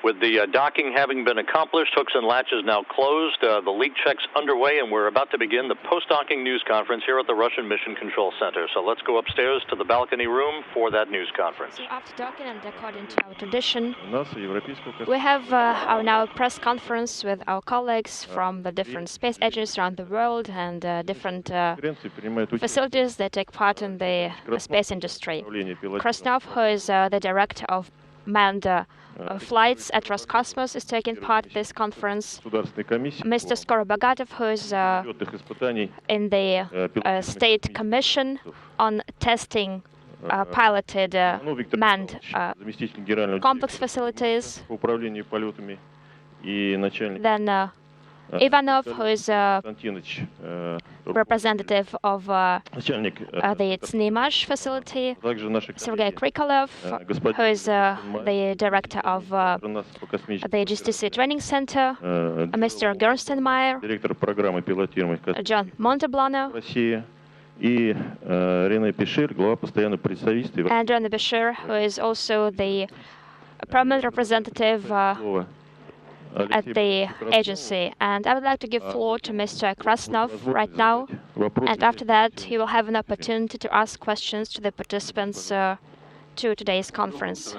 With the docking having been accomplished, hooks and latches now closed, the leak checks underway, and we're about to begin the post-docking news conference here at the Russian Mission Control Center. So let's go upstairs to the balcony room for that news conference. So after docking, and according to our tradition, we have our now press conference with our colleagues from the different space agencies around the world and different facilities that take part in the space industry. Krasnov, who is the director of manned flights at Roscosmos, is taking part in this conference. Mr. Skorobogatov, who is in the State Commission on testing piloted manned complex facilities. Then Ivanov, who is representative of the Tsnimash facility, Sergei Krikalev, who is the director of the GSTC Training Center, Mr. Gerstenmaier, John Monteblano, and Rene Bashir, who is also the permanent representative at the agency. And I would like to give floor to Mr. Krasnov right now, and after that he will have an opportunity to ask questions to the participants to today's conference.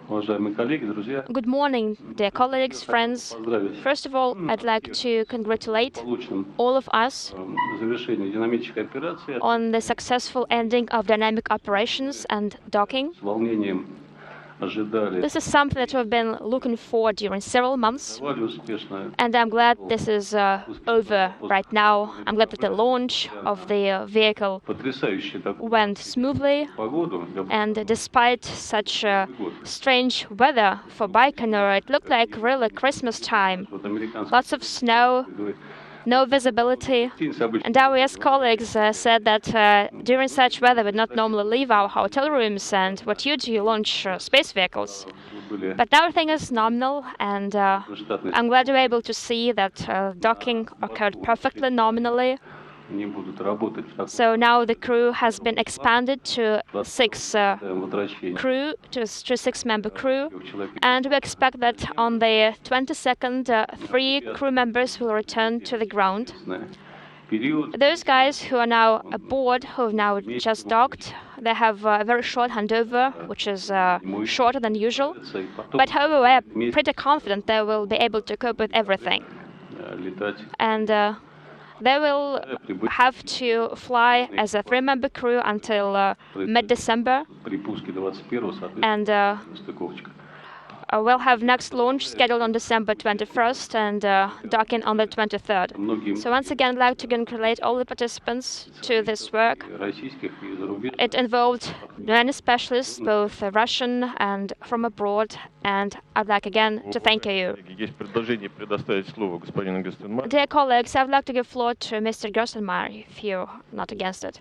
Good morning, dear colleagues, friends. First of all, I'd like to congratulate all of us on the successful ending of dynamic operations and docking. This is something that we've been looking for during several months, and I'm glad this is over right now. I'm glad that the launch of the vehicle went smoothly, and despite such strange weather for Baikonur, it looked like really Christmas time. Lots of snow, no visibility, and our colleagues said that during such weather we would not normally leave our hotel rooms, and what you do, you launch space vehicles. But now everything is nominal, and I'm glad we're able to see that docking occurred perfectly nominally. So now the crew has been expanded to six member crew, and we expect that on the 22nd, 3 crew members will return to the ground. Those guys who are now aboard, who have now just docked, they have a very short handover, which is shorter than usual. But however, we're pretty confident they will be able to cope with everything. And they will have to fly as a 3-member crew until mid-December, and we'll have next launch scheduled on December 21st and docking on the 23rd. So once again, I'd like to congratulate all the participants to this work. It involved many specialists, both Russian and from abroad, and I'd like again to thank you. Dear colleagues, I'd like to give floor to Mr. Gerstenmaier, if you're not against it.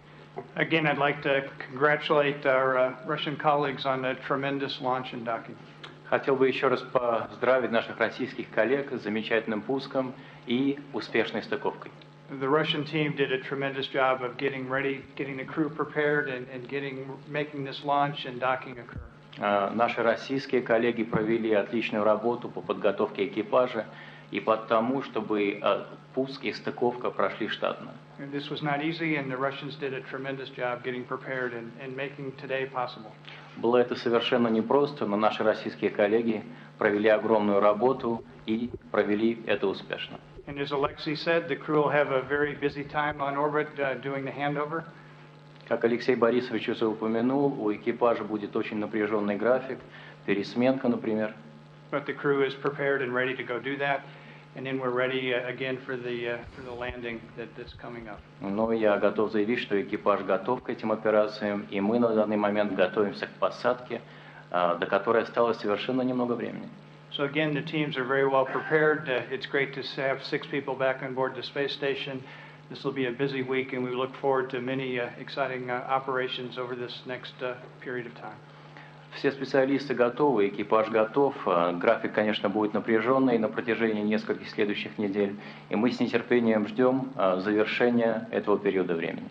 Again, I'd like to congratulate our Russian colleagues on a tremendous launch and docking. Хотел бы еще раз поздравить наших российских коллег с замечательным пуском и успешной стыковкой. The Russian team did a tremendous job of getting ready, getting the crew prepared, and making this launch and docking occur. Наши российские коллеги провели отличную работу по подготовке экипажа и по тому, чтобы пуск и стыковка прошли штатно. This was not easy, and the Russians did a tremendous job getting prepared and making today possible. Было это совершенно непросто, но наши российские коллеги провели огромную работу и провели это успешно. And as Alexei said, the crew will have a very busy time on orbit doing the handover. Как Алексей Борисович уже упомянул, у экипажа будет очень напряженный график, пересменка, например. But the crew is prepared and ready to go do that, and then we're ready again for the landing that's coming up. Но я готов заявить, что экипаж готов к этим операциям, и мы на данный момент готовимся к посадке, до которой осталось совершенно немного времени. So again, the teams are very well prepared. It's great to have 6 people back on board the space station. This will be a busy week, and we look forward to many exciting operations over this next period of time. Все специалисты готовы, экипаж готов. График, конечно, будет напряженный на протяжении нескольких следующих недель, и мы с нетерпением ждем завершения этого периода времени.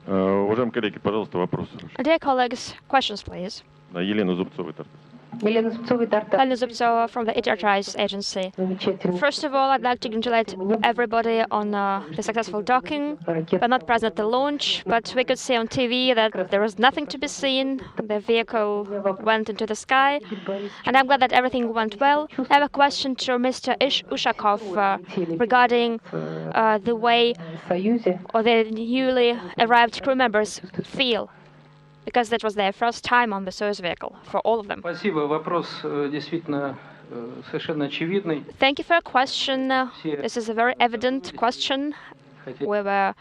Уважаемые коллеги, пожалуйста, вопросы. Dear colleagues, questions, please. Елена Зубцова. Helena Zubtsova from the HRI's agency. First of all, I'd like to congratulate everybody on the successful docking. We're not present at the launch, but we could see on TV that there was nothing to be seen. The vehicle went into the sky, and I'm glad that everything went well. I have a question to Mr. Ushakov regarding the way or the newly arrived crew members feel, because that was their first time on the Soyuz vehicle for all of them. Thank you for your question. This is a very evident question. We were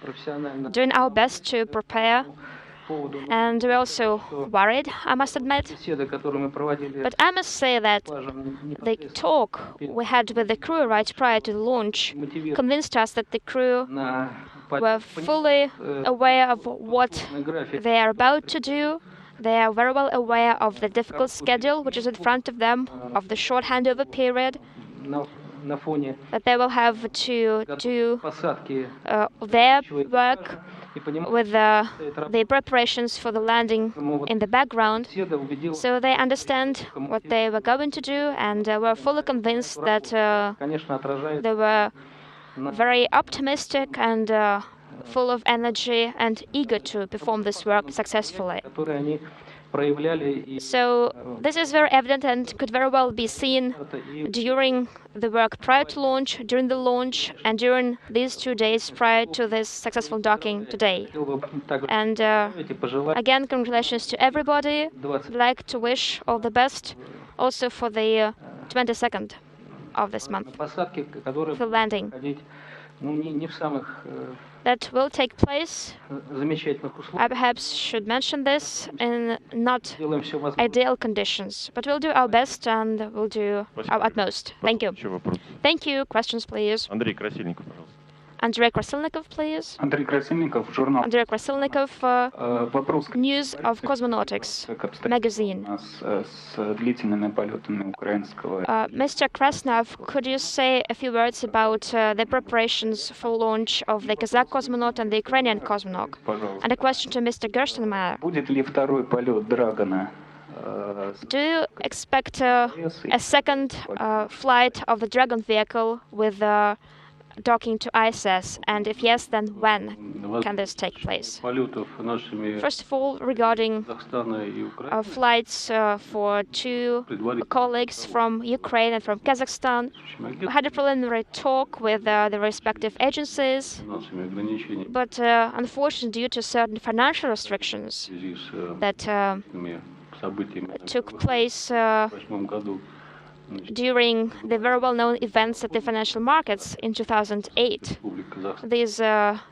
doing our best to prepare, and we're also worried, I must admit. But I must say that the talk we had with the crew right prior to the launch convinced us that the crew were fully aware of what they are about to do. They are very well aware of the difficult schedule which is in front of them, of the short handover period, that they will have to do their work with the preparations for the landing in the background. So they understand what they were going to do, and were fully convinced that they were very optimistic and full of energy and eager to perform this work successfully. So this is very evident and could very well be seen during the work prior to launch, during the launch, and during these 2 days prior to this successful docking today. And again, congratulations to everybody. I'd like to wish all the best also for the 22nd of this month, for landing. That will take place, I perhaps should mention this, in not ideal conditions. But we'll do our best and we'll do our utmost. Thank you. Thank you. Questions, please. Андрей Красильников, пожалуйста. Andrei Krasilnikov, please. Андрей Красильников, журнал. Andrei Krasilnikov, Вопрос. News of Cosmonautics magazine. С длительными полетами украинского. Mr. Krasnov, could you say a few words about the preparations for launch of the Kazakh cosmonaut and the Ukrainian cosmonaut? And a question to Mr. Gerstenmaier. Будет ли второй полет Драгона? Do you expect a second flight of the Dragon vehicle with docking to ISS, and if yes, then when can this take place? First of all, regarding flights for two colleagues from Ukraine and from Kazakhstan, we had a preliminary talk with the respective agencies, but unfortunately, due to certain financial restrictions that took place during the very well-known events at the financial markets in 2008. These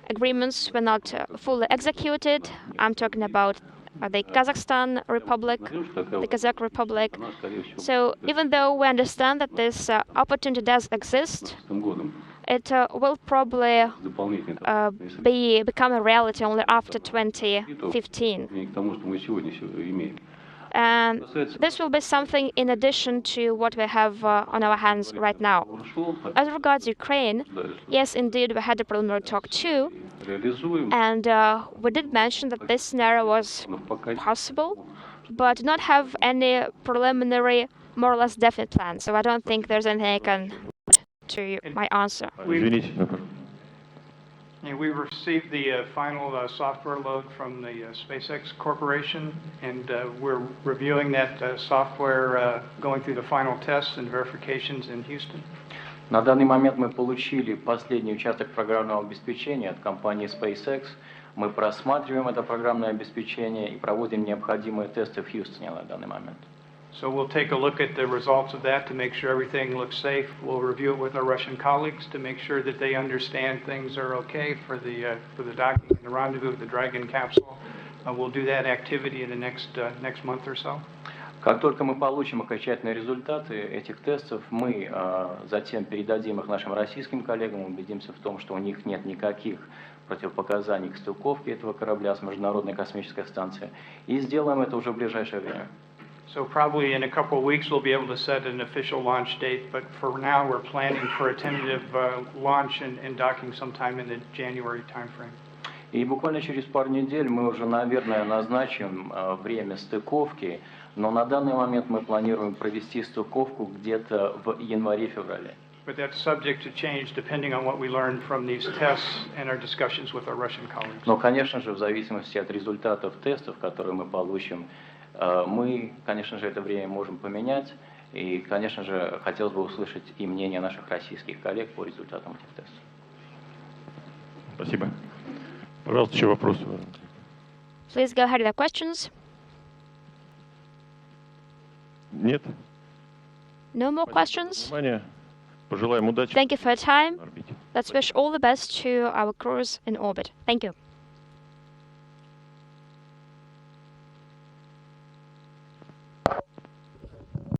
agreements were not fully executed. I'm talking about the Kazakhstan Republic, the Kazakh Republic. So even though we understand that this opportunity does exist, it will probably become a reality only after 2015. And this will be something in addition to what we have on our hands right now. As regards Ukraine, yes, indeed, we had a preliminary talk too, and we did mention that this scenario was possible, but did not have any preliminary, more or less definite plan. So I don't think there's anything I can add to my answer. We received the final software load from the SpaceX Corporation, and we're reviewing that software, going through the final tests and verifications in Houston. На данный момент мы получили последний участок программного обеспечения от компании SpaceX. Мы просматриваем это программное обеспечение и проводим необходимые тесты в Хьюстоне на данный момент. So we'll take a look at the results of that to make sure everything looks safe. We'll review it with our Russian colleagues to make sure that they understand things are okay for the docking and the rendezvous of the Dragon capsule. We'll do that activity in the next month or so. Как только мы получим окончательные результаты этих тестов, мы затем передадим их нашим российским коллегам, убедимся в том, что у них нет никаких противопоказаний к стыковке этого корабля с Международной космической станцией, и сделаем это уже в ближайшее время. So probably in a couple of weeks we'll be able to set an official launch date, but for now we're planning for a tentative launch and docking sometime in the January timeframe. И буквально через пару недель мы уже, наверное, назначим время стыковки Но на данный момент мы планируем провести стыковку где-то в январе-феврале. But that's subject to change depending on what we learn from these tests and our discussions with our Russian colleagues. Но, конечно же, в зависимости от результатов тестов, которые мы получим, мы, конечно же, это время можем поменять. И, конечно же, хотелось бы услышать и мнение наших российских коллег по результатам этих тестов. Спасибо. Пожалуйста, еще вопросы. Please go ahead with the questions. Нет? No more questions? Внимание. Пожелаем удачи. Thank you for your time. на орбите. Let's wish all the best to our crews in orbit. Thank you.